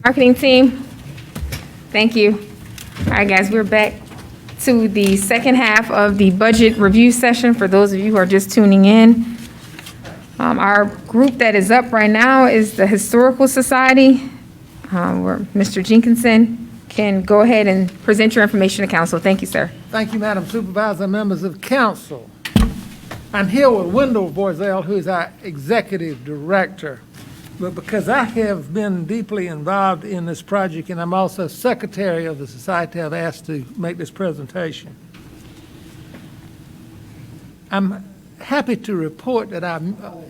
Marketing team, thank you. All right, guys, we're back to the second half of the budget review session for those of you who are just tuning in. Our group that is up right now is the Historical Society, where Mr. Jenkinson can go ahead and present your information to council. Thank you, sir. Thank you, Madam Supervisor, members of council. I'm here with Wendell Borzell, who is our executive director. But because I have been deeply involved in this project and I'm also secretary of the society, I've asked to make this presentation. I'm happy to report that our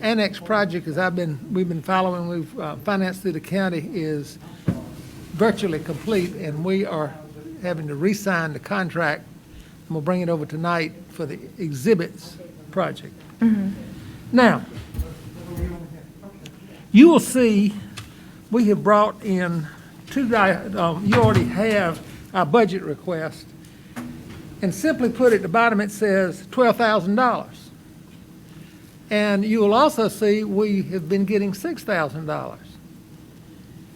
annex project, as we've been following, we've financed through the county, is virtually complete, and we are having to re-sign the contract. I'm gonna bring it over tonight for the exhibits project. Now, you will see we have brought in you already have our budget request, and simply put at the bottom it says $12,000. And you will also see we have been getting $6,000.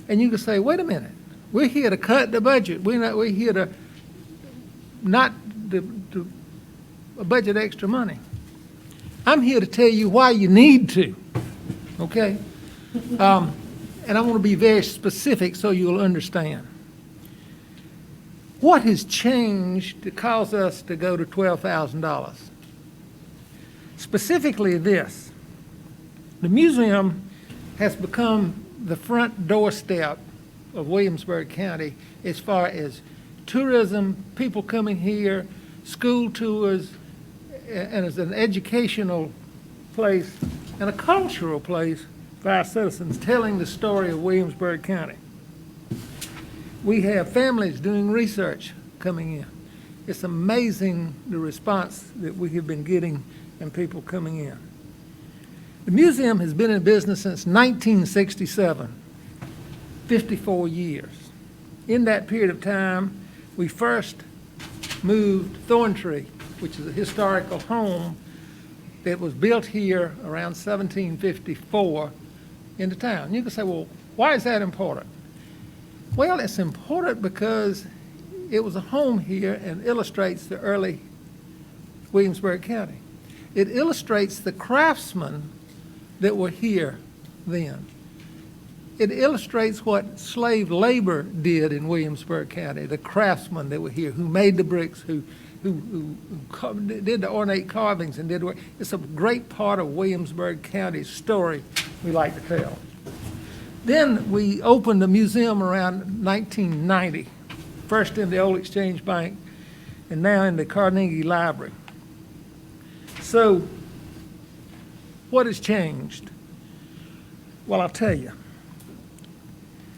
And you can say, wait a minute, we're here to cut the budget. We're here to not budget extra money. I'm here to tell you why you need to, okay? And I want to be very specific so you'll understand. What has changed to cause us to go to $12,000? Specifically this: the museum has become the front doorstep of Williamsburg County as far as tourism, people coming here, school tours, and as an educational place and a cultural place for our citizens, telling the story of Williamsburg County. We have families doing research coming in. It's amazing the response that we have been getting and people coming in. The museum has been in business since 1967, 54 years. In that period of time, we first moved Thorntree, which is a historical home that was built here around 1754, into town. You can say, well, why is that important? Well, it's important because it was a home here and illustrates the early Williamsburg County. It illustrates the craftsmen that were here then. It illustrates what slave labor did in Williamsburg County, the craftsmen that were here, who made the bricks, who did the ornate carvings and did work. It's a great part of Williamsburg County's story we like to tell. Then we opened the museum around 1990, first in the old Exchange Bank and now in the Carnegie Library. So what has changed? Well, I'll tell you.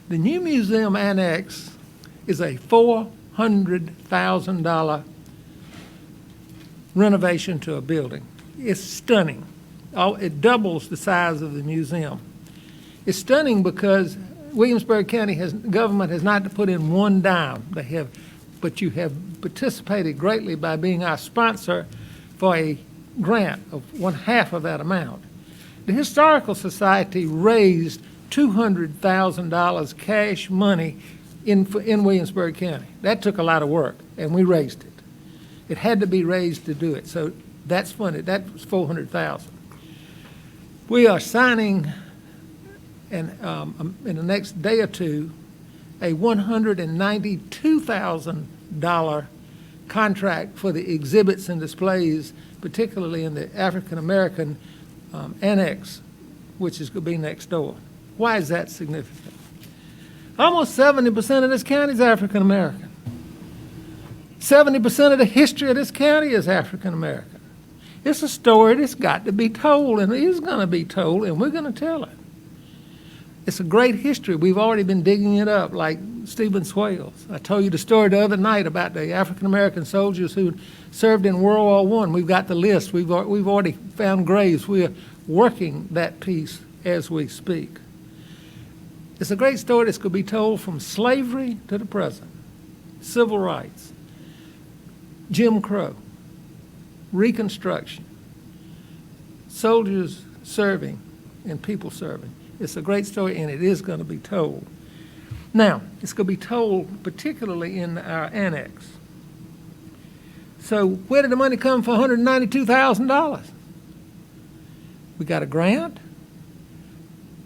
The new museum annex is a $400,000 renovation to a building. It's stunning. It doubles the size of the museum. It's stunning because Williamsburg County government has not put in one dime. But you have participated greatly by being our sponsor for a grant of 1/2 of that amount. The Historical Society raised $200,000 cash money in Williamsburg County. That took a lot of work, and we raised it. It had to be raised to do it, so that's funded. That was $400,000. We are signing, in the next day or two, a $192,000 contract for the exhibits and displays, particularly in the African American annex, which is going to be next door. Why is that significant? Almost 70% of this county is African American. 70% of the history of this county is African American. It's a story that's got to be told, and it is going to be told, and we're going to tell it. It's a great history. We've already been digging it up, like Stephen Swales. I told you the story the other night about the African American soldiers who served in World War I. We've got the list. We've already found graves. We are working that piece as we speak. It's a great story that's going to be told from slavery to the present. Civil rights, Jim Crow, Reconstruction, soldiers serving and people serving. It's a great story, and it is going to be told. Now, it's going to be told particularly in our annex. So where did the money come for $192,000? We got a grant,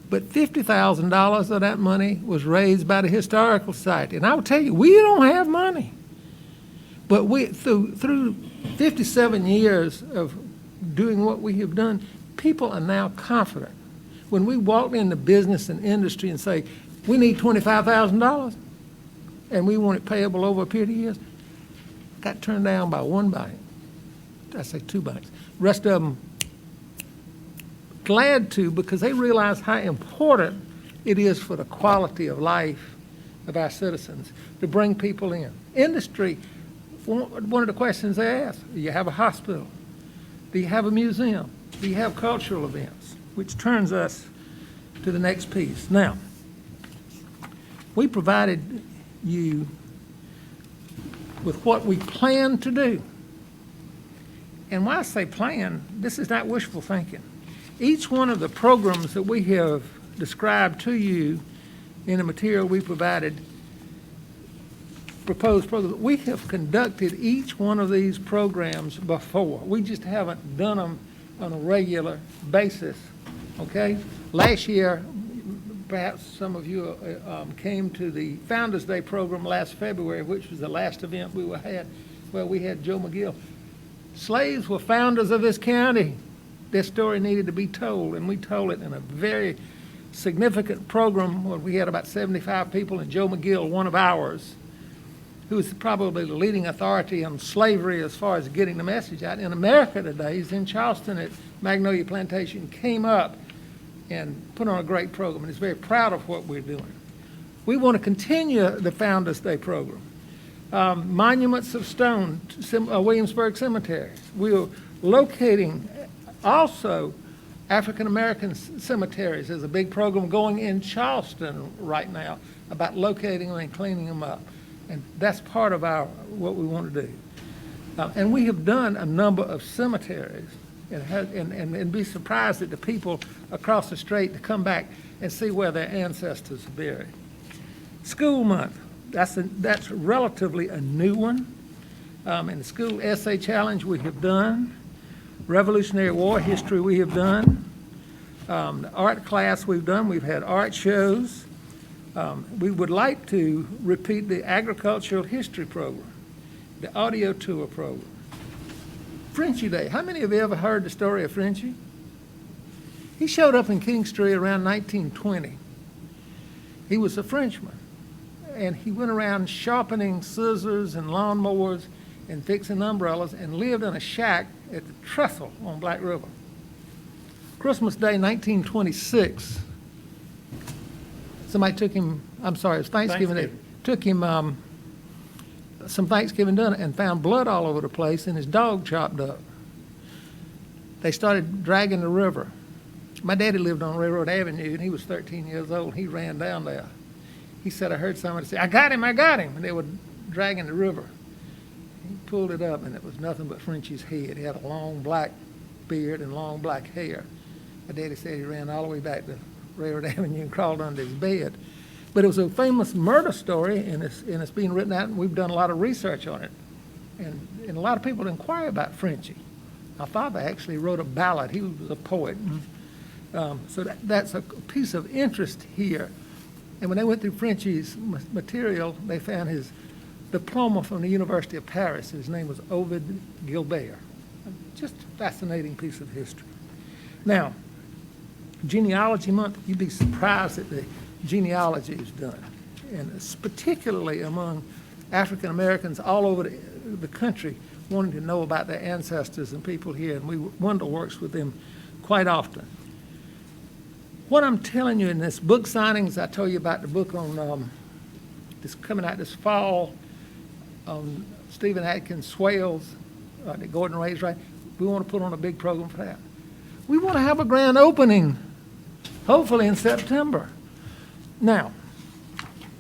but $50,000 of that money was raised by the Historical Society. And I will tell you, we don't have money. But we, through 57 years of doing what we have done, people are now confident. When we walk into business and industry and say, we need $25,000, and we want it payable over a period of years, got turned down by one bank. I say two banks. Rest of them glad to, because they realize how important it is for the quality of life of our citizens to bring people in. Industry, one of the questions they ask, do you have a hospital? Do you have a museum? Do you have cultural events? Which turns us to the next piece. Now, we provided you with what we plan to do. And when I say plan, this is not wishful thinking. Each one of the programs that we have described to you in the material we provided, proposed programs, we have conducted each one of these programs before. We just haven't done them on a regular basis, okay? Last year, perhaps some of you came to the Founders Day program last February, which was the last event we had, where we had Joe McGill. Slaves were founders of this county. Their story needed to be told, and we told it in a very significant program where we had about 75 people, and Joe McGill, one of ours, who is probably the leading authority on slavery as far as getting the message out in America today. He's in Charleston at Magnolia Plantation, came up and put on a great program, and is very proud of what we're doing. We want to continue the Founders Day program. Monuments of Stone, Williamsburg cemeteries. We are locating also African-American cemeteries. There's a big program going in Charleston right now about locating them and cleaning them up. And that's part of what we want to do. And we have done a number of cemeteries, and be surprised at the people across the street to come back and see where their ancestors are buried. School Month, that's relatively a new one. In the School Essay Challenge we have done. Revolutionary War history we have done. The art class we've done. We've had art shows. We would like to repeat the agricultural history program, the audio tour program. Frenchy Day. How many of you ever heard the story of Frenchy? He showed up in Kingstree around 1920. He was a Frenchman, and he went around sharpening scissors and lawnmowers and fixing umbrellas and lived in a shack at the Trestle on Black River. Christmas Day, 1926. Somebody took him, I'm sorry, it was Thanksgiving Day, took him some Thanksgiving dinner and found blood all over the place and his dog chopped up. They started dragging the river. My daddy lived on Railroad Avenue, and he was 13 years old. He ran down there. He said, I heard somebody say, I got him, and they were dragging the river. He pulled it up, and it was nothing but Frenchy's head. He had a long black beard and long black hair. My daddy said he ran all the way back to Railroad Avenue and crawled under his bed. But it was a famous murder story, and it's being written out, and we've done a lot of research on it. And a lot of people inquire about Frenchy. My father actually wrote a ballad. He was a poet. So that's a piece of interest here. And when they went through Frenchy's material, they found his diploma from the University of Paris. His name was Ovid Gilbert. Just a fascinating piece of history. Now, Genealogy Month, you'd be surprised at the genealogy is done. And it's particularly among African Americans all over the country wanting to know about their ancestors and people here, and Wendell works with them quite often. What I'm telling you in this book signings, I told you about the book on this coming out this fall on Stephen Atkins' Swales that Gordon Ray's right. We want to put on a big program for that. We want to have a grand opening, hopefully in September. Now,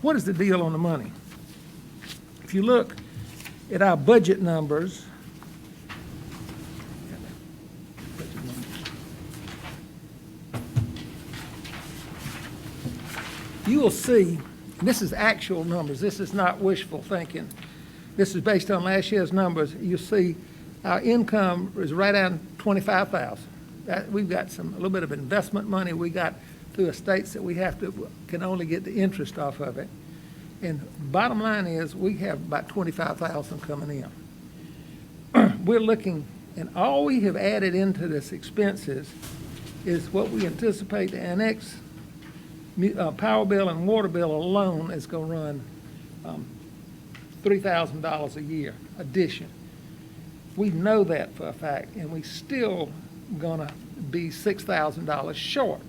what is the deal on the money? If you look at our budget numbers, you will see This is actual numbers. This is not wishful thinking. This is based on last year's numbers. You see our income is right around $25,000. We've got a little bit of investment money we got through estates that we can only get the interest off of it. And bottom line is we have about $25,000 coming in. We're looking, and all we have added into this expenses is what we anticipate the annex power bill and water bill alone is going to run $3,000 a year addition. We know that for a fact, and we still going to be $6,000 short.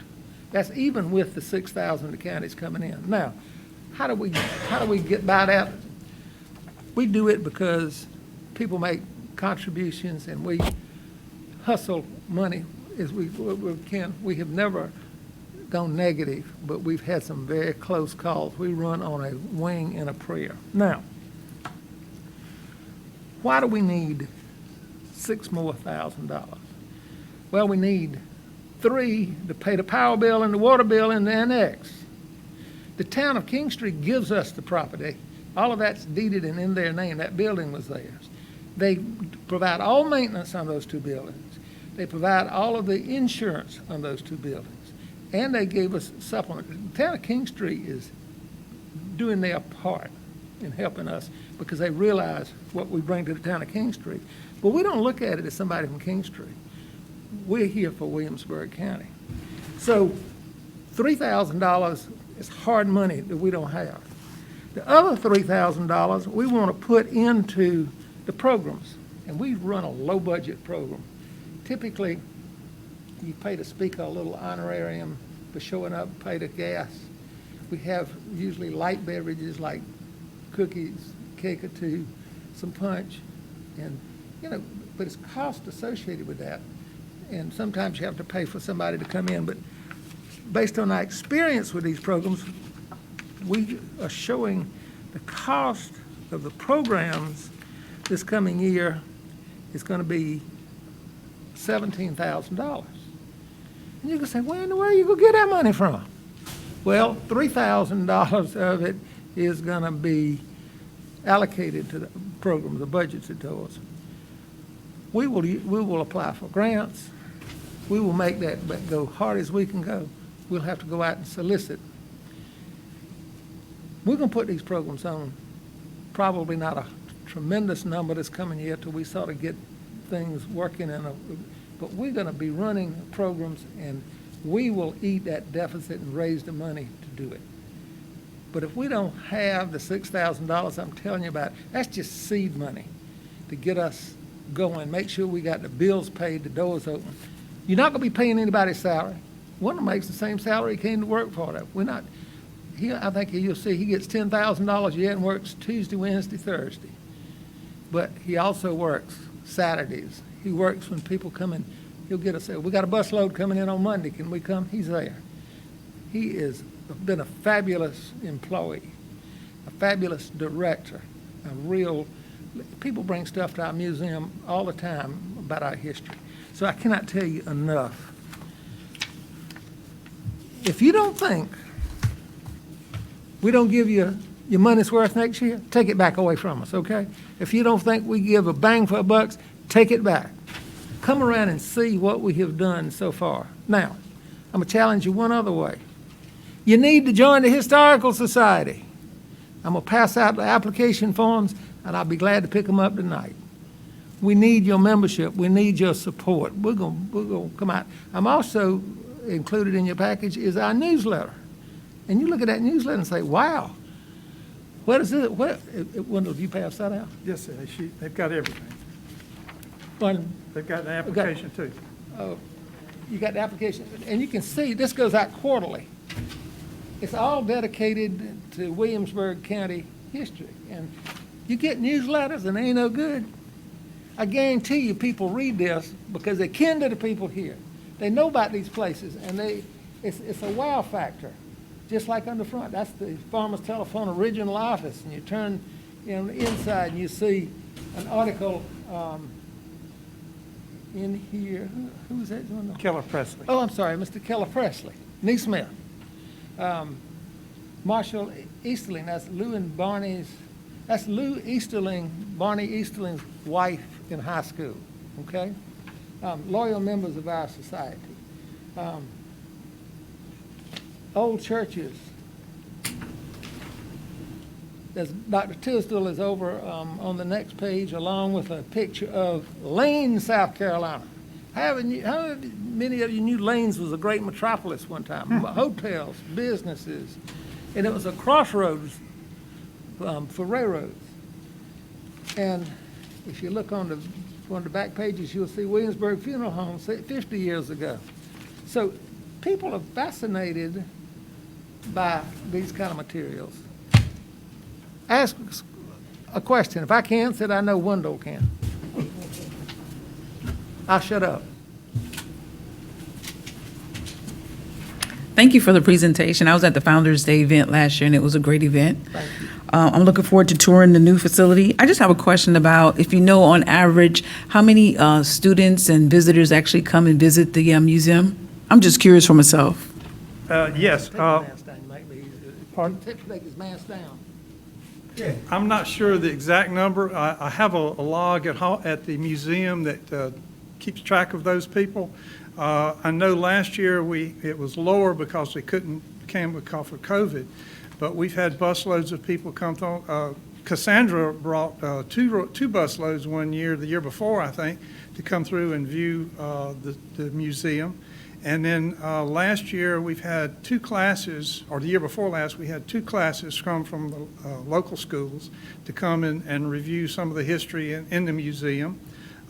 That's even with the $6,000 the county's coming in. Now, how do we get by that? We do it because people make contributions and we hustle money as we can. We have never gone negative, but we've had some very close calls. We run on a wing and a prayer. Now, why do we need $6,000 more? Well, we need $3 to pay the power bill and the water bill and the annex. The town of King Street gives us the property. All of that's deeded and in their name. That building was theirs. They provide all maintenance on those two buildings. They provide all of the insurance on those two buildings. And they gave us supplement. The town of King Street is doing their part in helping us because they realize what we bring to the town of King Street. But we don't look at it as somebody from King Street. We're here for Williamsburg County. So $3,000 is hard money that we don't have. The other $3,000 we want to put into the programs, and we run a low-budget program. Typically, you pay the speaker a little honorarium for showing up, pay the gas. We have usually light beverages like cookies, cake or two, some punch, and but it's cost associated with that. And sometimes you have to pay for somebody to come in. But based on our experience with these programs, we are showing the cost of the programs this coming year is going to be $17,000. And you can say, where in the world are you going to get that money from? Well, $3,000 of it is going to be allocated to the program, the budgets it towards. We will apply for grants. We will make that go hard as we can go. We'll have to go out and solicit. We're going to put these programs on probably not a tremendous number this coming year till we sort of get things working but we're going to be running programs and we will eat that deficit and raise the money to do it. But if we don't have the $6,000 I'm telling you about, that's just seed money to get us going, make sure we got the bills paid, the doors open. You're not going to be paying anybody's salary. One of them makes the same salary he came to work for. We're not. I think you'll see he gets $10,000 a year and works Tuesday, Wednesday, Thursday. But he also works Saturdays. He works when people come in. He'll get us, we got a bus load coming in on Monday. Can we come? He's there. He has been a fabulous employee, a fabulous director, a real. People bring stuff to our museum all the time about our history. So I cannot tell you enough. If you don't think we don't give you your money's worth next year, take it back away from us, okay? If you don't think we give a bang for our bucks, take it back. Come around and see what we have done so far. Now, I'm going to challenge you one other way. You need to join the Historical Society. I'm going to pass out the application forms, and I'll be glad to pick them up tonight. We need your membership. We need your support. We're going to come out. I'm also included in your package is our newsletter. And you look at that newsletter and say, wow, what is it? Wendell, do you pass that out? Yes, sir. They've got everything. Pardon? They've got the application too. Oh, you got the application. And you can see this goes out quarterly. It's all dedicated to Williamsburg County history. And you get newsletters and they ain't no good. I guarantee you people read this because they're kin to the people here. They know about these places, and it's a wow factor. Just like on the front, that's the Farmers Telephone original office, and you turn on the inside and you see an article in here. Who's that doing? Keller Presley. Oh, I'm sorry, Mr. Keller Presley, Neesmith. Marshall Easterling, that's Lou Easterling, Barney Easterling's wife in high school, okay? Loyal members of our society. Old churches. There's, Dr. Tisdale is over on the next page, along with a picture of Lane, South Carolina. How many of you knew Lanes was a great metropolis one time? Hotels, businesses, and it was a crossroads for railroads. And if you look on one of the back pages, you'll see Williamsburg Funeral Home 50 years ago. So people are fascinated by these kind of materials. Ask a question. If I can't answer it, I know Wendell can. I'll shut up. Thank you for the presentation. I was at the Founders Day event last year, and it was a great event. Thank you. I'm looking forward to touring the new facility. I just have a question about, if you know on average, how many students and visitors actually come and visit the museum? I'm just curious for myself. Yes, Take his mask down, you might be easier. Pardon? Take his mask down. I'm not sure of the exact number. I have a log at the museum that keeps track of those people. I know last year it was lower because they came because of COVID, but we've had busloads of people come through. Cassandra brought two busloads one year, the year before, I think, to come through and view the museum. And then last year we've had two classes, or the year before last, we had two classes come from the local schools to come and review some of the history in the museum.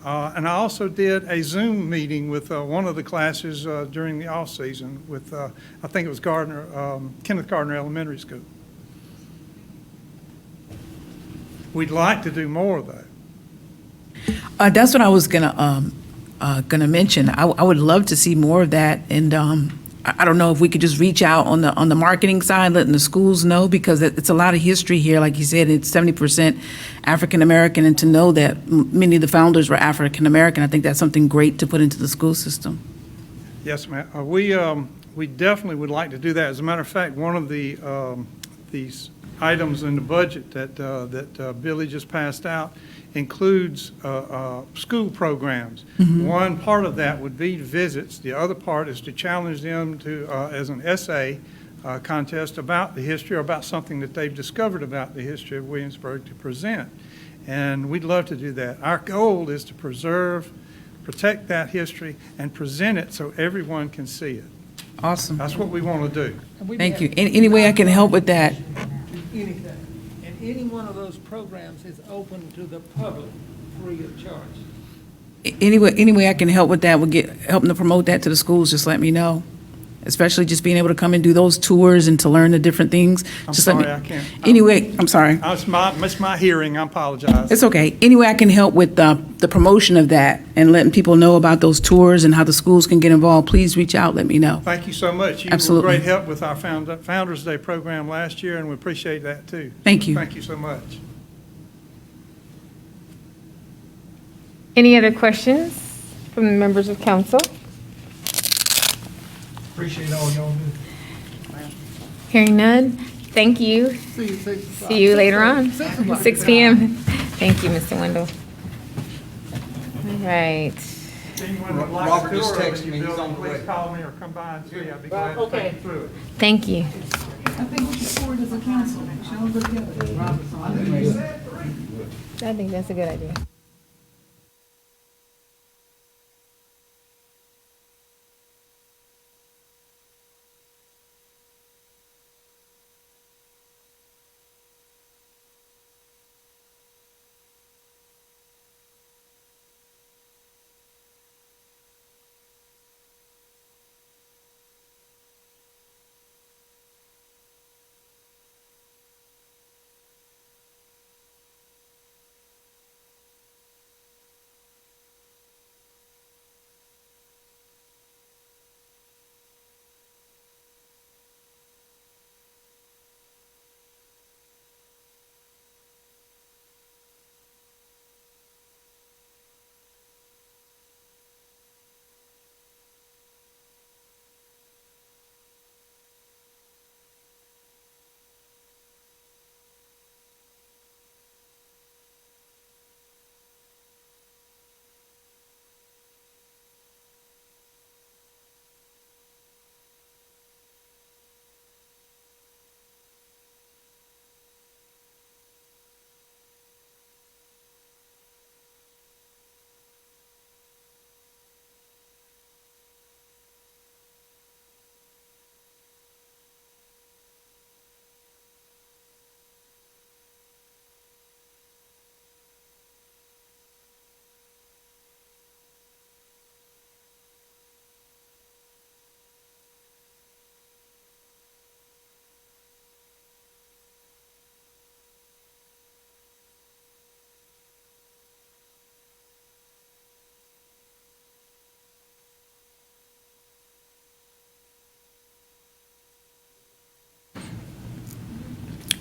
And I also did a Zoom meeting with one of the classes during the off season with, I think it was Kenneth Gardner Elementary School. We'd like to do more, though. That's what I was gonna mention. I would love to see more of that, and I don't know if we could just reach out on the marketing side, letting the schools know, because it's a lot of history here. Like you said, it's 70% African American, and to know that many of the founders were African American, I think that's something great to put into the school system. Yes, ma'am. We definitely would like to do that. As a matter of fact, one of these items in the budget that Billy just passed out includes school programs. Mm-hmm. One part of that would be visits. The other part is to challenge them to, as an essay contest about the history or about something that they've discovered about the history of Williamsburg to present. And we'd love to do that. Our goal is to preserve, protect that history, and present it so everyone can see it. Awesome. That's what we want to do. Thank you. Any way I can help with that? Anything. And any one of those programs is open to the public, free of charge. Any way I can help with that, helping to promote that to the schools, just let me know. Especially just being able to come and do those tours and to learn the different things. I'm Just sorry, let me. I can't. Anyway, I'm sorry. It's my hearing. I apologize. It's okay. Any way I can help with the promotion of that and letting people know about those tours and how the schools can get involved, please reach out, let me know. Thank you so much. You Absolutely. were great help with our Founders Day program last year, and we appreciate that too. Thank you. Thank you so much. Any other questions from the members of council? Appreciate all y'all do. Hearing none, thank you. See you later on, 6 p.m. Thank you, Mr. Wendell. All right. Anyone would like Robert a just tour of texted the me. He's on the building, way. please call me or come by and see. I'd be glad to take you through it. Thank you. I think we should forward as a council, shall we go together? I think that's a good idea.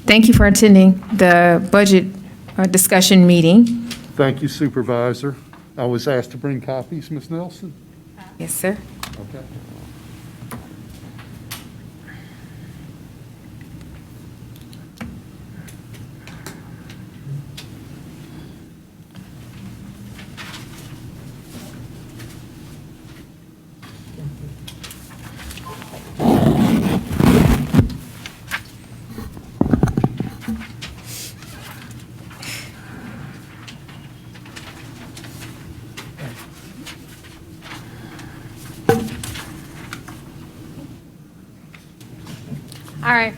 Thank you for attending the budget discussion meeting. Thank you, Supervisor. I was asked to bring copies, Ms. Nelson. Yes, sir. Okay. All right.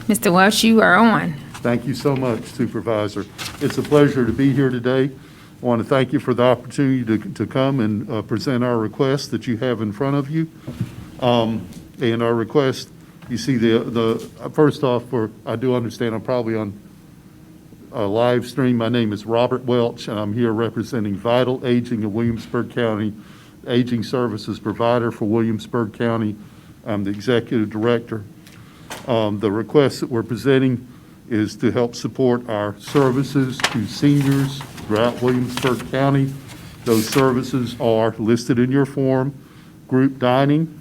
Mr. Welch, you are on. Thank you so much, Supervisor. It's a pleasure to be here today. I want to thank you for the opportunity to come and present our request that you have in front of you. And our request, you see first off, I do understand I'm probably on a live stream. My name is Robert Welch, and I'm here representing Vital Aging of Williamsburg County, aging services provider for Williamsburg County. I'm the executive director. The request that we're presenting is to help support our services to seniors throughout Williamsburg County. Those services are listed in your form: group dining,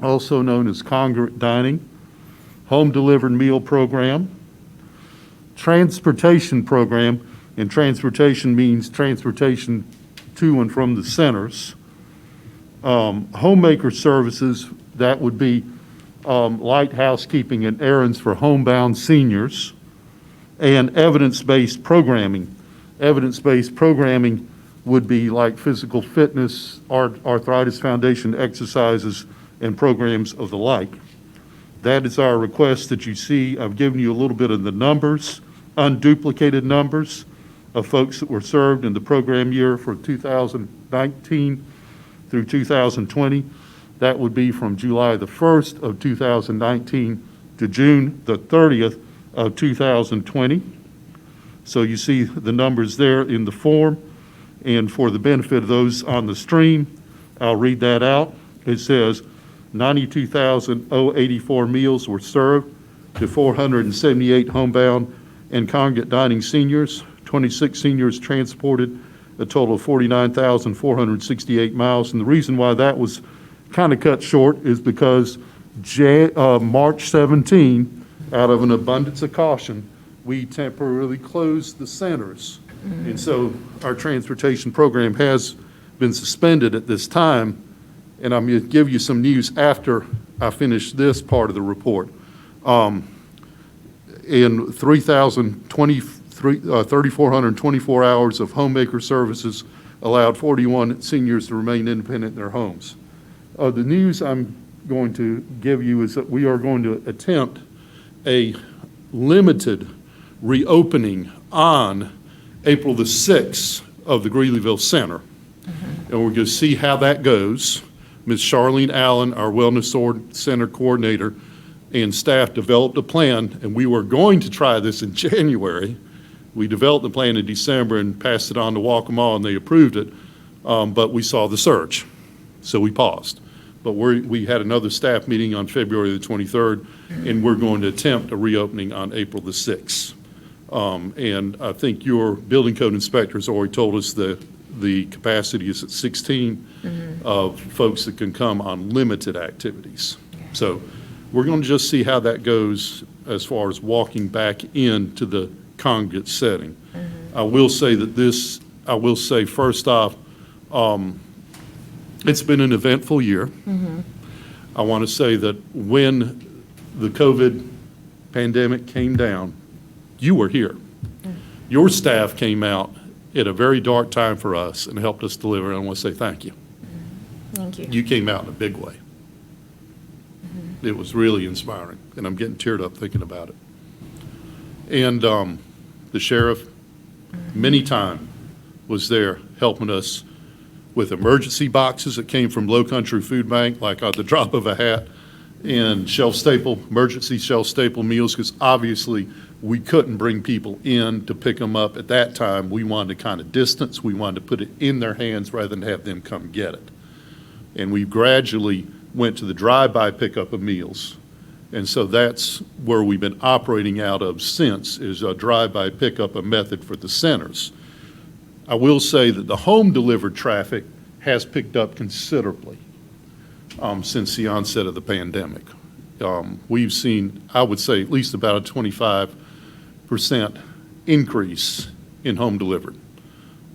also known as congregate dining, home delivered meal program, transportation program, and transportation means transportation to and from the centers. Homemaker services, that would be light housekeeping and errands for homebound seniors, and evidence-based programming. Evidence-based programming would be like physical fitness, arthritis foundation exercises, and programs of the like. That is our request that you see. I've given you a little bit of the numbers, unduplicated numbers of folks that were served in the program year for 2019 through 2020. That would be from July the 1st of 2019 to June the 30th of 2020. So you see the numbers there in the form. And for the benefit of those on the stream, I'll read that out. It says 92,084 meals were served to 478 homebound and congregate dining seniors, 26 seniors transported, a total of 49,468 miles. And the reason why that was kind of cut short is because March 17, out of an abundance of caution, we temporarily closed the centers. And so our transportation program has been suspended at this time. And I'm going to give you some news after I finish this part of the report. In 3,424 hours of homemaker services allowed 41 seniors to remain independent in their homes. The news I'm going to give you is that we are going to attempt a limited reopening on April the 6th of the Greeleyville Center. And we're going to see how that goes. Ms. Charlene Allen, our Wellness Center coordinator, and staff developed a plan, and we were going to try this in January. We developed the plan in December and passed it on to Waccamaw, and they approved it, but we saw the surge, so we paused. But we had another staff meeting on February the 23rd, and we're going to attempt a reopening on April the 6th. And I think your building code inspector has already told us that the capacity is at 16 of folks that can come on limited activities. So we're going to just see how that goes as far as walking back into the congregate setting. I will say first off, it's been an eventful year. I want to say that when the COVID pandemic came down, you were here. Your staff came out at a very dark time for us and helped us deliver, and I want to say thank you. Thank you. You came out in a big way. It was really inspiring, and I'm getting teared up thinking about it. And the sheriff, many times, was there helping us with emergency boxes that came from Low Country Food Bank, like at the drop of a hat, and emergency shelf staple meals, because obviously we couldn't bring people in to pick them up at that time. We wanted to kind of distance. We wanted to put it in their hands rather than have them come get it. And we gradually went to the drive-by pickup of meals. And so that's where we've been operating out of since, is a drive-by pickup, a method for the centers. I will say that the home-delivered traffic has picked up considerably since the onset of the pandemic. We've seen, I would say, at least about a 25% increase in home delivered,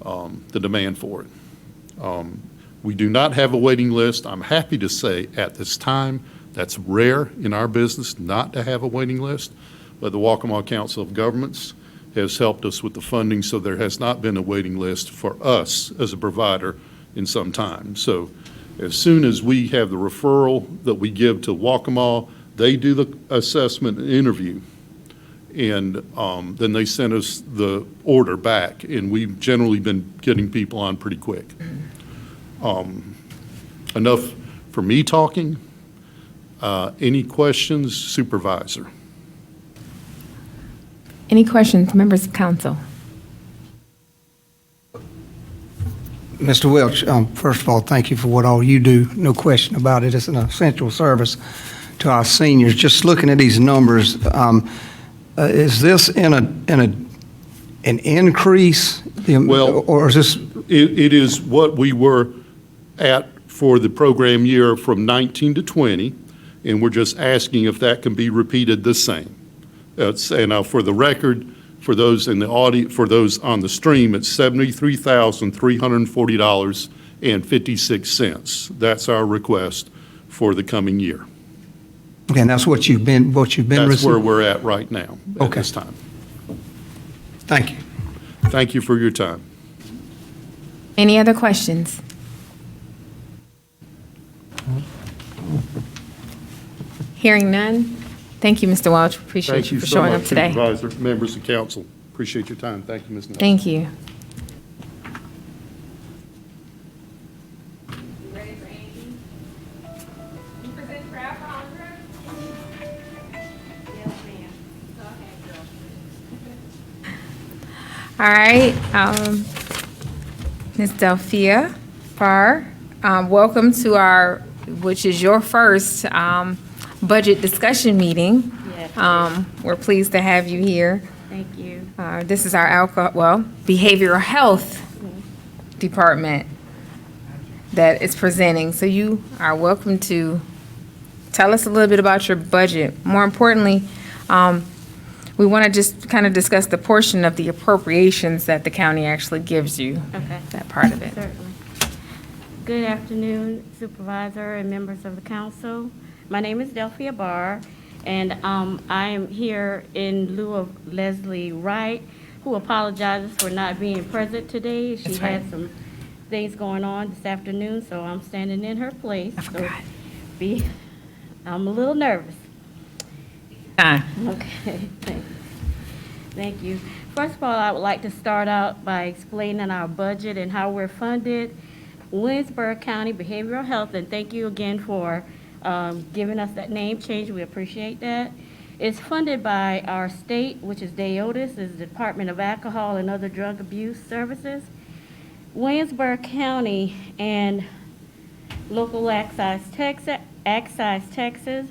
the demand for it. We do not have a waiting list. I'm happy to say at this time, that's rare in our business not to have a waiting list, but the Waccamaw Council of Governments has helped us with the funding, so there has not been a waiting list for us as a provider in some time. So as soon as we have the referral that we give to Waccamaw, they do the assessment and interview, and then they send us the order back, and we've generally been getting people on pretty quick. Enough for me talking. Any questions, Supervisor? Any questions, members of council? Mr. Welch, first of all, thank you for what all you do. No question about it. It's an essential service to our seniors. Just looking at these numbers, is this in an increase? Well, or is this? It is what we were at for the program year from 19 to 20, and we're just asking if that can be repeated the same. And now for the record, for those in the audience, for those on the stream, it's $73,340.56. That's our request for the coming year. Okay, and that's what you've been That's receiving? where we're at right now at Okay. this time. Thank you. Thank you for your time. Any other questions? Hearing none. Thank you, Mr. Welch. Appreciate Thank you you for so showing much, up today. Supervisor, members of council. Appreciate your time. Thank you, Ms. Nelson. Thank you. All right, Ms. Delphia Farr, welcome to our, which is your first budget discussion meeting. Yes. We're pleased to have you here. Thank you. This is our behavioral health department that is presenting. So you are welcome to tell us a little bit about your budget. More importantly, we want to just kind of discuss the portion of the appropriations that the county actually gives you. Okay. That part of it. Certainly. Good afternoon, Supervisor and members of the council. My name is Delphia Barr, and I am here in lieu of Leslie Wright, who apologizes for not being present today. She That's right. had some things going on this afternoon, so I'm standing in her place. I forgot. I'm a little nervous. Okay, thank you. First of all, I would like to start out by explaining our budget and how we're funded. Williamsburg County Behavioral Health, and thank you again for giving us that name change. We appreciate that. It's funded by our state, which is DAODIS, is the Department of Alcohol and Other Drug Abuse Services. Williamsburg County and local excise taxes,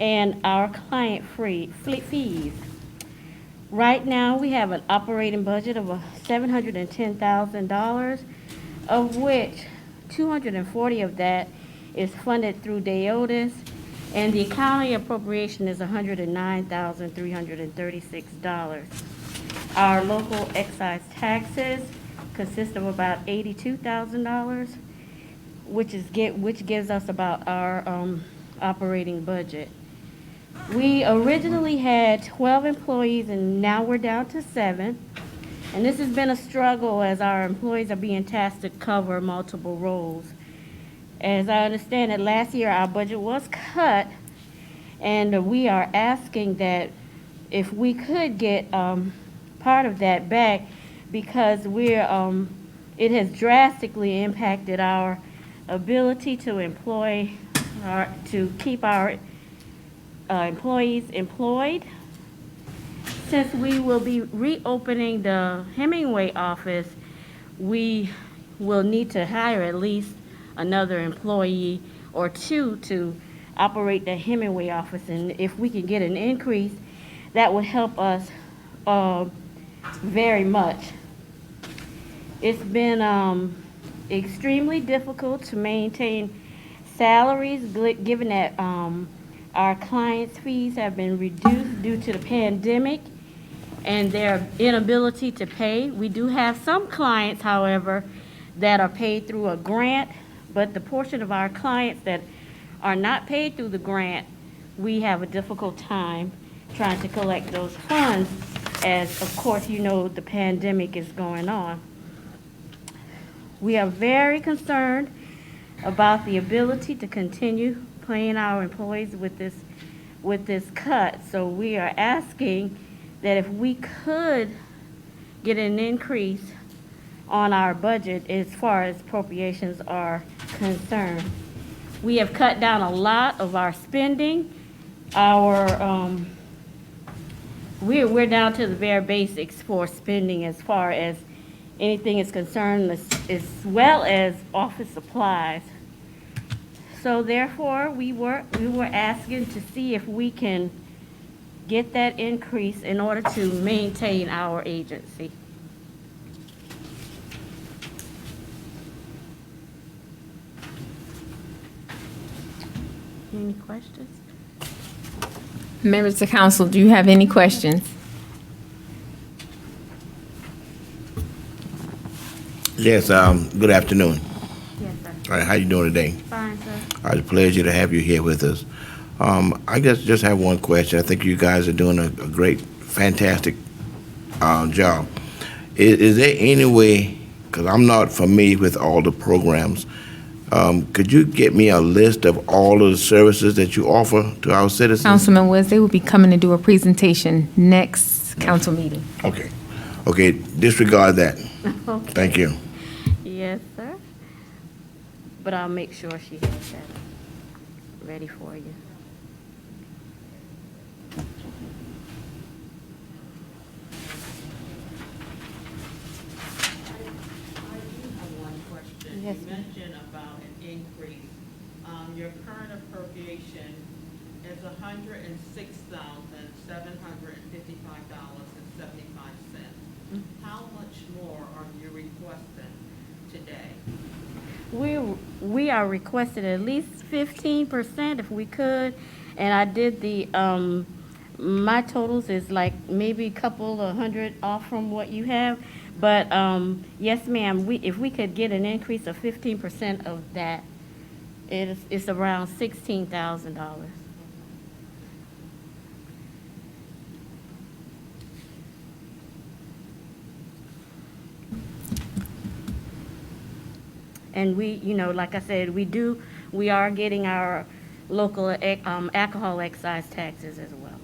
and our client fees. Right now, we have an operating budget of $710,000, of which $240 of that is funded through DAODIS, and the county appropriation is $109,336. Our local excise taxes consist of about $82,000, which gives us about our operating budget. We originally had 12 employees, and now we're down to 7. And this has been a struggle as our employees are being tasked to cover multiple roles. As I understand it, last year our budget was cut, and we are asking that if we could get part of that back, because it has drastically impacted our ability to keep our employees employed. Since we will be reopening the Hemingway office, we will need to hire at least another employee or two to operate the Hemingway office. And if we can get an increase, that would help us very much. It's been extremely difficult to maintain salaries, given that our clients' fees have been reduced due to the pandemic and their inability to pay. We do have some clients, however, that are paid through a grant, but the portion of our clients that are not paid through the grant, we have a difficult time trying to collect those funds, as of course you know the pandemic is going on. We are very concerned about the ability to continue paying our employees with this cut. So we are asking that if we could get an increase on our budget as far as appropriations are concerned. We have cut down a lot of our spending. We're down to the bare basics for spending as far as anything is concerned, as well as office supplies. So therefore, we were asking to see if we can get that increase in order to maintain our agency. Any questions? Members of council, do you have any questions? Yes, good afternoon. Yes, sir. All right, how you doing today? Fine, sir. It's a pleasure to have you here with us. I just have one question. I think you guys are doing a great, fantastic job. Is there any way, because I'm not familiar with all the programs, could you get me a list of all of the services that you offer to our citizens? Councilman Woods, they will be coming to do a presentation next council meeting. Okay. Okay, disregard that. Okay. Thank you. Yes, sir. But I'll make sure she has that ready for you. Yes, You ma'am. mentioned about an increase. Your current appropriation is $106,755.75. How much more are you requesting today? We are requesting at least 15% if we could, and I did my totals is like maybe a couple of hundred off from what you have, but yes, ma'am, if we could get an increase of 15% of that, it's around $16,000. And we, like I said, we are getting our local alcohol excise taxes as well.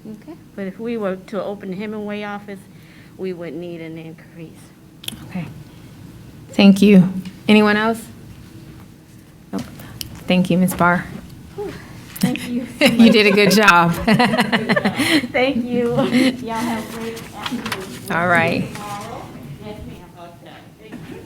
Okay, but if we were to open the Hemingway office, we would need an increase. Okay. Thank you. Anyone else? Nope. Thank you, Ms. Barr. Thank you. You did a good job. Thank you. Y'all have a great afternoon. All right. Tomorrow? Yes, ma'am. Okay. Thank you.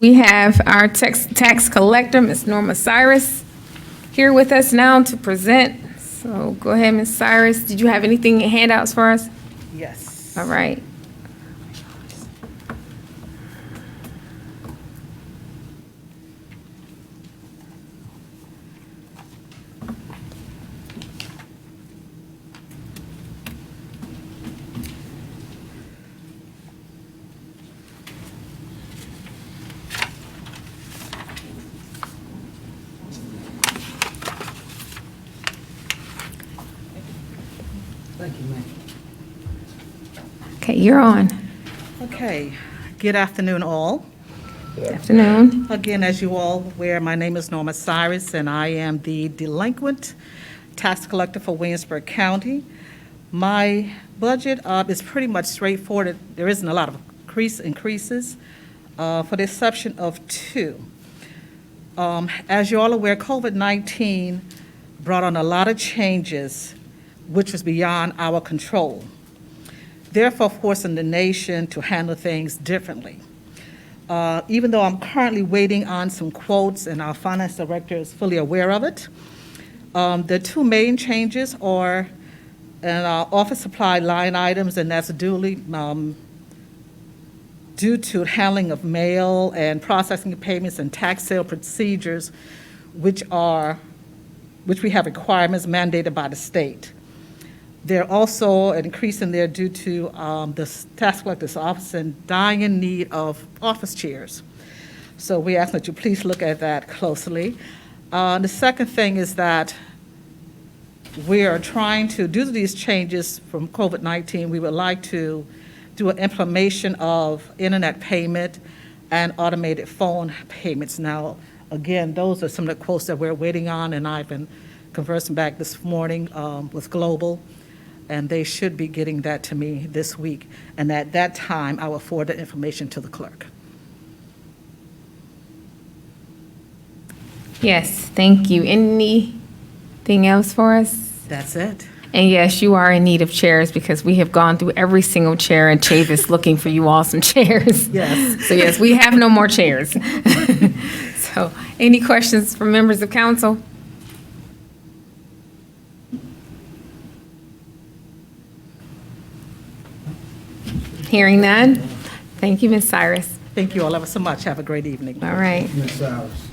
We have our tax collector, Ms. Norma Cyrus, here with us now to present. So go ahead, Ms. Cyrus. Did you have anything, handouts for us? Yes. All right. Thank you, ma'am. Okay, you're on. Okay. Good afternoon, all. Good afternoon. Again, as you all aware, my name is Norma Cyrus, and I am the delinquent tax collector for Williamsburg County. My budget is pretty much straightforward. There isn't a lot of increases, for the exception of two. As you're all aware, COVID-19 brought on a lot of changes, which was beyond our control. Therefore, forcing the nation to handle things differently. Even though I'm currently waiting on some quotes, and our finance director is fully aware of it, the two main changes are in our office supply line items, and that's due to handling of mail and processing of payments and tax sale procedures, which we have requirements mandated by the state. They're also an increase in there due to the tax collector's office and dying in need of office chairs. So we ask that you please look at that closely. The second thing is that we are trying to, due to these changes from COVID-19, we would like to do an implementation of internet payment and automated phone payments. Now, again, those are some of the quotes that we're waiting on, and I've been conversing back this morning with Global, and they should be getting that to me this week. And at that time, I will forward the information to the clerk. Yes, thank you. Anything else for us? That's it. And yes, you are in need of chairs because we have gone through every single chair and Chavis looking for you all some chairs. Yes. So yes, we have no more chairs. So any questions from members of council? Hearing none. Thank you, Ms. Cyrus. Thank you all ever so much. Have a great evening. All right. Ms. Cyrus.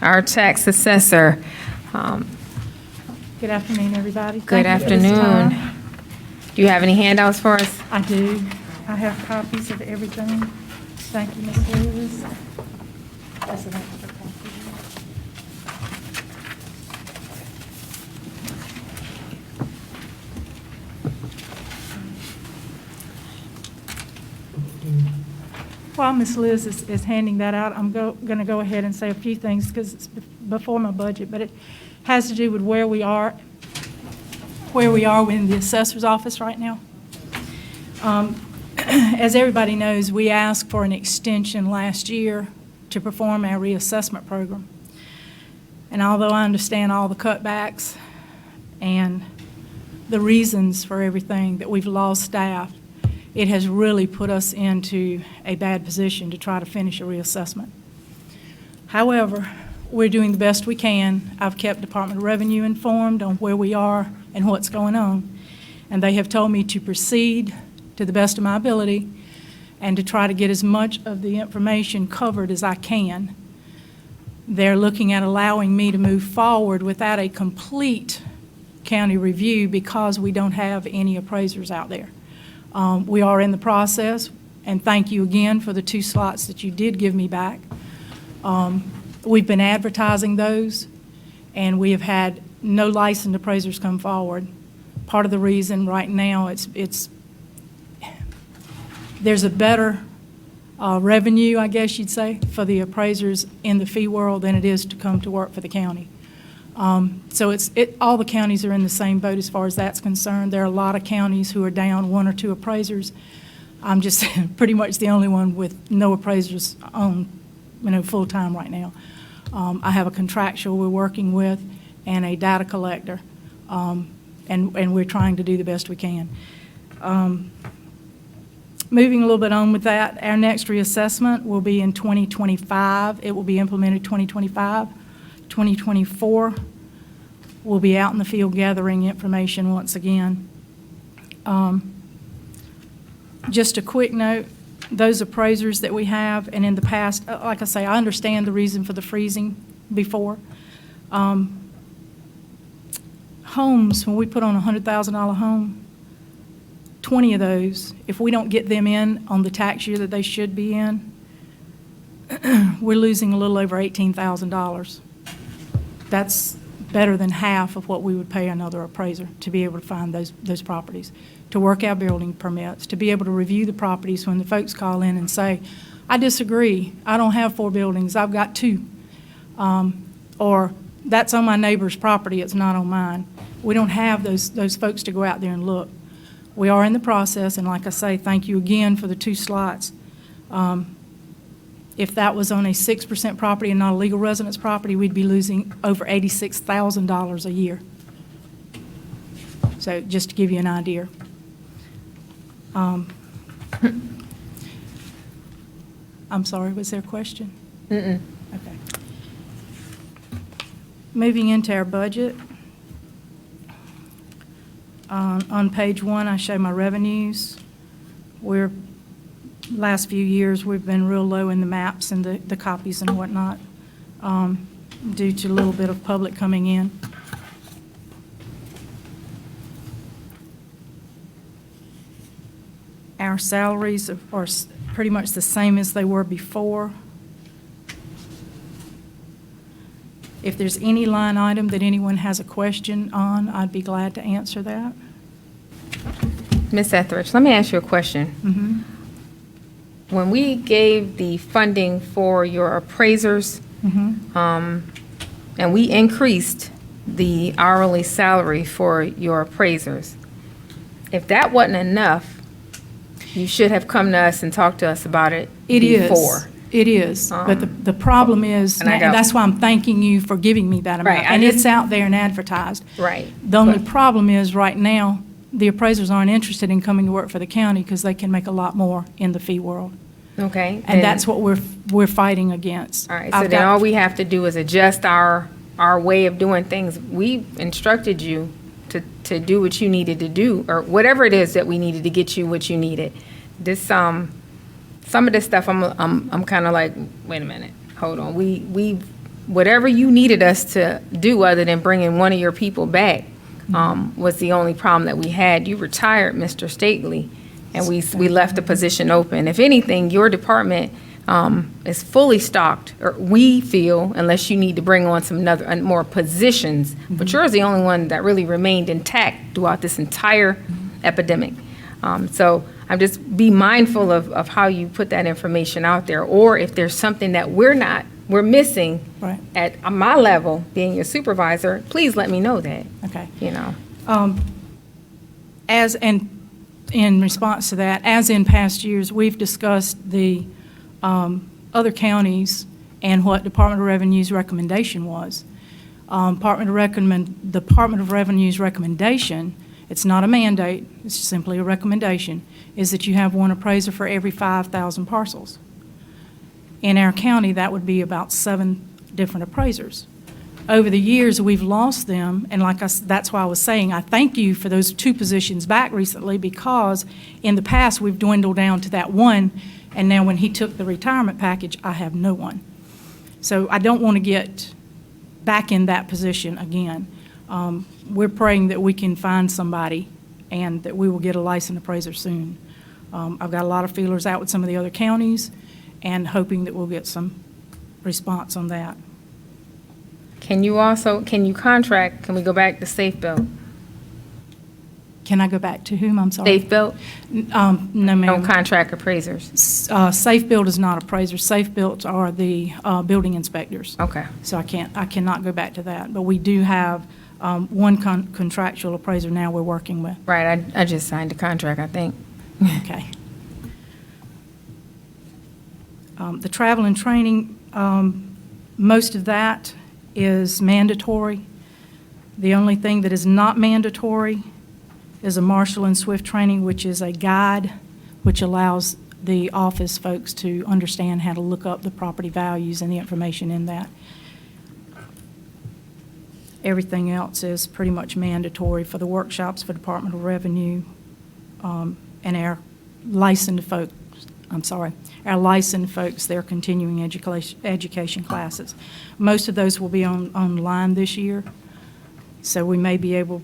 our tax assessor. Good afternoon, everybody. Good Thank you for this afternoon. time. Do you have any handouts for us? I do. I have copies of everything. Thank you, Ms. Lewis. That's an extra copy. While Ms. Liz is handing that out, I'm going to go ahead and say a few things because it's before my budget, but it has to do with where we are in the assessor's office right now. As everybody knows, we asked for an extension last year to perform our reassessment program. And although I understand all the cutbacks and the reasons for everything, that we've lost staff, it has really put us into a bad position to try to finish a reassessment. However, we're doing the best we can. I've kept Department of Revenue informed on where we are and what's going on, and they have told me to proceed to the best of my ability and to try to get as much of the information covered as I can. They're looking at allowing me to move forward without a complete county review because we don't have any appraisers out there. We are in the process, and thank you again for the 2 slots that you did give me back. We've been advertising those, and we have had no licensed appraisers come forward. Part of the reason right now there's a better revenue, I guess you'd say, for the appraisers in the fee world than it is to come to work for the county. So all the counties are in the same boat as far as that's concerned. There are a lot of counties who are down 1 or 2 appraisers. I'm just pretty much the only one with no appraisers on, full-time right now. I have a contractual we're working with and a data collector, and we're trying to do the best we can. Moving a little bit on with that, our next reassessment will be in 2025. It will be implemented 2025. 2024, we'll be out in the field gathering information once again. Just a quick note, those appraisers that we have, and in the past, like I say, I understand the reason for the freezing before. Homes, when we put on a $100,000 home, 20 of those, if we don't get them in on the tax year that they should be in, we're losing a little over $18,000. That's better than half of what we would pay another appraiser to be able to find those properties, to work our building permits, to be able to review the properties when the folks call in and say, I disagree, I don't have 4 buildings, I've got 2. Or that's on my neighbor's property, it's not on mine. We don't have those folks to go out there and look. We are in the process, and like I say, thank you again for the 2 slots. If that was on a 6% property and not a legal residence property, we'd be losing over $86,000 a year. So just to give you an idea. I'm sorry, was there a question? Okay. Moving into our budget. On page 1, I show my revenues. Last few years, we've been real low in the maps and the copies and whatnot, due to a little bit of public coming in. Our salaries are pretty much the same as they were before. If there's any line item that anyone has a question on, I'd be glad to answer that. Ms. Etheridge, let me ask you a question. When we gave the funding for your appraisers, and we increased the hourly salary for your appraisers, if that wasn't enough, you should have come to us and talked to us about it before. It is, but the problem is, and that's why I'm thanking you for giving me that amount. Right, And it's out there and advertised. Right. The only problem is, right now, the appraisers aren't interested in coming to work for the county because they can make a lot more in the fee world. Okay. And that's what we're fighting against. All right, so then all we have to do is adjust our way of doing things. We instructed you to do what you needed to do, or whatever it is that we needed to get you what you needed. This, some of this stuff, I'm kind of like, wait a minute, hold on. whatever you needed us to do other than bringing one of your people back was the only problem that we had. You retired, Mr. Stately, and we left the position open. If anything, your department is fully stocked, or we feel, unless you need to bring on some more positions. But yours is the only one that really remained intact throughout this entire epidemic. So I'm just be mindful of how you put that information out there, or if there's something that we're missing Right. at my level, being your supervisor, please let me know that, Okay. you know. As, and in response to that, as in past years, we've discussed the other counties and what Department of Revenue's recommendation was. Department of Revenue's recommendation, it's not a mandate, it's simply a recommendation, is that you have one appraiser for every 5,000 parcels. In our county, that would be about 7 different appraisers. Over the years, we've lost them, and that's why I was saying, I thank you for those 2 positions back recently, because in the past, we've dwindled down to that 1, and now when he took the retirement package, I have no one. So I don't want to get back in that position again. We're praying that we can find somebody and that we will get a licensed appraiser soon. I've got a lot of feelers out with some of the other counties and hoping that we'll get some response on that. Can you contract, can we go back to Safe Built? Can I go back to whom? I'm sorry. Safe Built? No, No ma'am. contract appraisers? Safe Build is not appraisers. Safe Built are the building inspectors. Okay. So I cannot go back to that. But we do have one contractual appraiser now we're working with. Right, I just signed a contract, I think. Okay. The travel and training, most of that is mandatory. The only thing that is not mandatory is a Marshall and Swift training, which is a guide which allows the office folks to understand how to look up the property values and the information in that. Everything else is pretty much mandatory for the workshops for Department of Revenue and our licensed folks, their continuing education classes. Most of those will be online this year, so we may be able,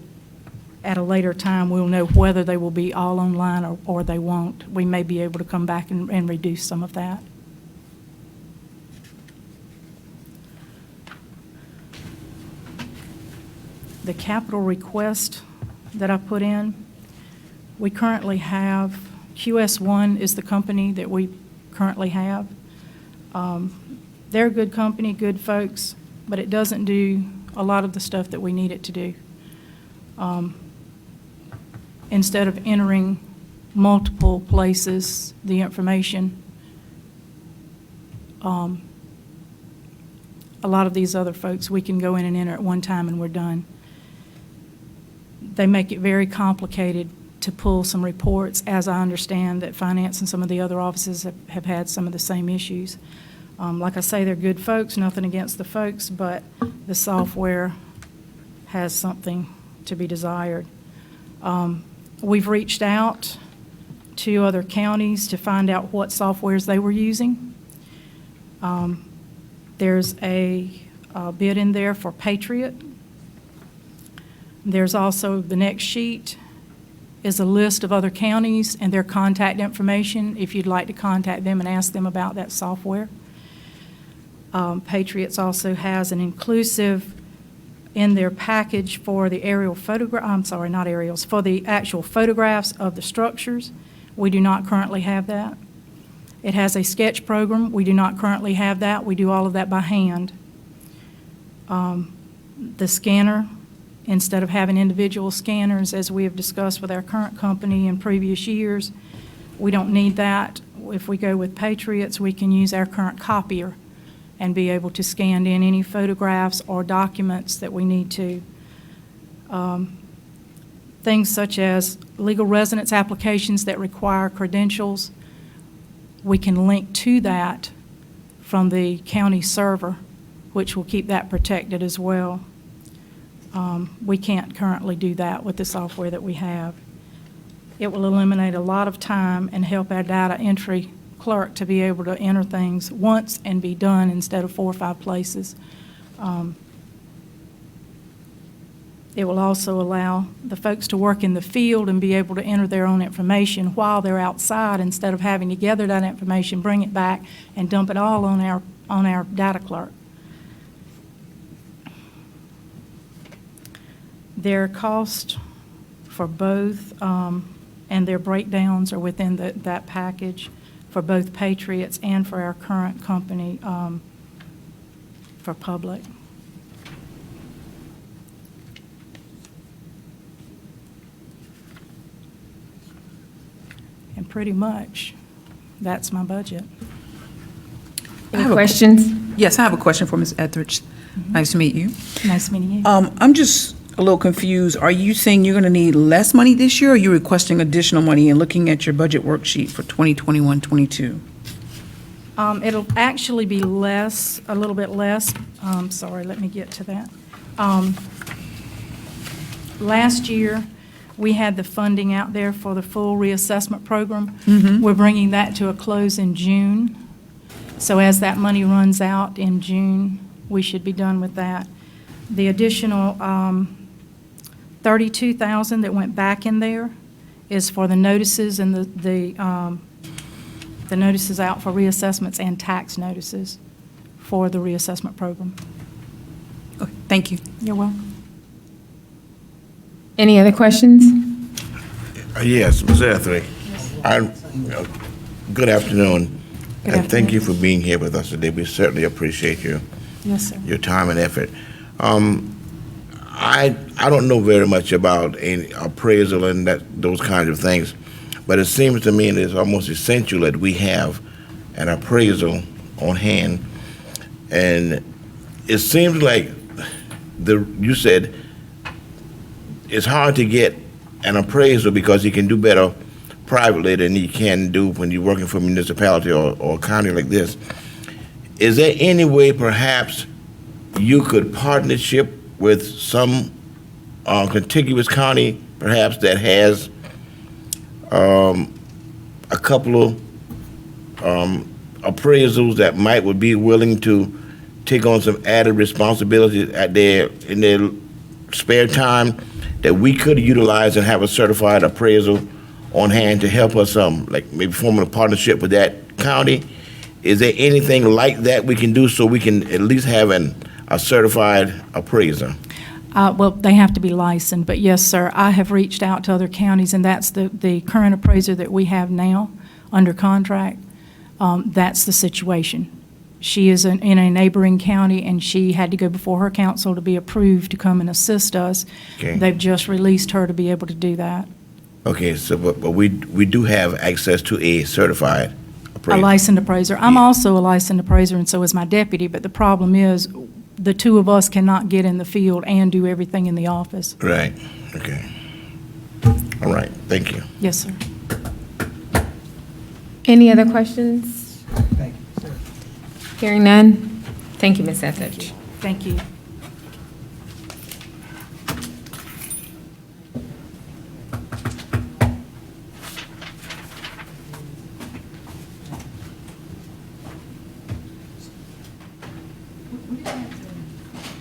at a later time, we'll know whether they will be all online or they won't. We may be able to come back and reduce some of that. The capital request that I put in, we currently have, QS1 is the company that we currently have. They're a good company, good folks, but it doesn't do a lot of the stuff that we need it to do. Instead of entering multiple places, the information, a lot of these other folks, we can go in and enter at one time and we're done. They make it very complicated to pull some reports, as I understand that finance and some of the other offices have had some of the same issues. Like I say, they're good folks, nothing against the folks, but the software has something to be desired. We've reached out to other counties to find out what softwares they were using. There's a bid in there for Patriot. There's also, the next sheet is a list of other counties and their contact information if you'd like to contact them and ask them about that software. Patriots also has an inclusive in their package for the aerial photograph, I'm sorry, not aerials, for the actual photographs of the structures. We do not currently have that. It has a sketch program. We do not currently have that. We do all of that by hand. The scanner, instead of having individual scanners, as we have discussed with our current company in previous years, we don't need that. If we go with Patriots, we can use our current copier and be able to scan in any photographs or documents that we need to. Things such as legal residence applications that require credentials, we can link to that from the county server, which will keep that protected as well. We can't currently do that with the software that we have. It will eliminate a lot of time and help our data entry clerk to be able to enter things once and be done instead of 4 or 5 places. It will also allow the folks to work in the field and be able to enter their own information while they're outside, instead of having to gather that information, bring it back, and dump it all on our data clerk. Their cost for both, and their breakdowns are within that package for both Patriots and for our current company for public. And pretty much, that's my budget. Any questions? Yes, I have a question for Ms. Etheridge. Nice to meet you. Nice meeting you. I'm just a little confused. Are you saying you're going to need less money this year, or are you requesting additional money and looking at your budget worksheet for 2021-22? It'll actually be less, a little bit less. Sorry, let me get to that. Last year, we had the funding out there for the full reassessment program. We're bringing that to a close in June. So as that money runs out in June, we should be done with that. The additional $32,000 that went back in there is for the notices and the notices out for reassessments and tax notices for the reassessment program. Okay, thank you. You're welcome. Any other questions? Yes, Ms. Etheridge. Good afternoon. Good And thank afternoon. you for being here with us today. We certainly appreciate Yes, sir. your time and effort. I don't know very much about any appraisal and those kinds of things, but it seems to me that it's almost essential that we have an appraisal on hand. And it seems like you said it's hard to get an appraisal because he can do better privately than he can do when you're working for a municipality or a county like this. Is there any way perhaps you could partnership with some contiguous county perhaps that has a couple of appraisals that would be willing to take on some added responsibility in their spare time that we could utilize and have a certified appraisal on hand to help us, like maybe forming a partnership with that county? Is there anything like that we can do so we can at least have a certified appraiser? Well, they have to be licensed, but yes, sir, I have reached out to other counties, and that's the current appraiser that we have now under contract. That's the situation. She is in a neighboring county, and she had to go before her council to be approved to come and assist us. Okay. They've just released her to be able to do that. Okay, so but we do have access to a certified A appraiser. licensed appraiser. I'm Yeah. also a licensed appraiser, and so is my deputy, but the problem is, the two of us cannot get in the field and do everything in the office. Right, okay. All right, thank you. Yes, sir. Any other questions? Thank you, sir. Hearing none? Thank you, Ms. Etheridge. Thank you.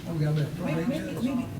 Oh, we got that.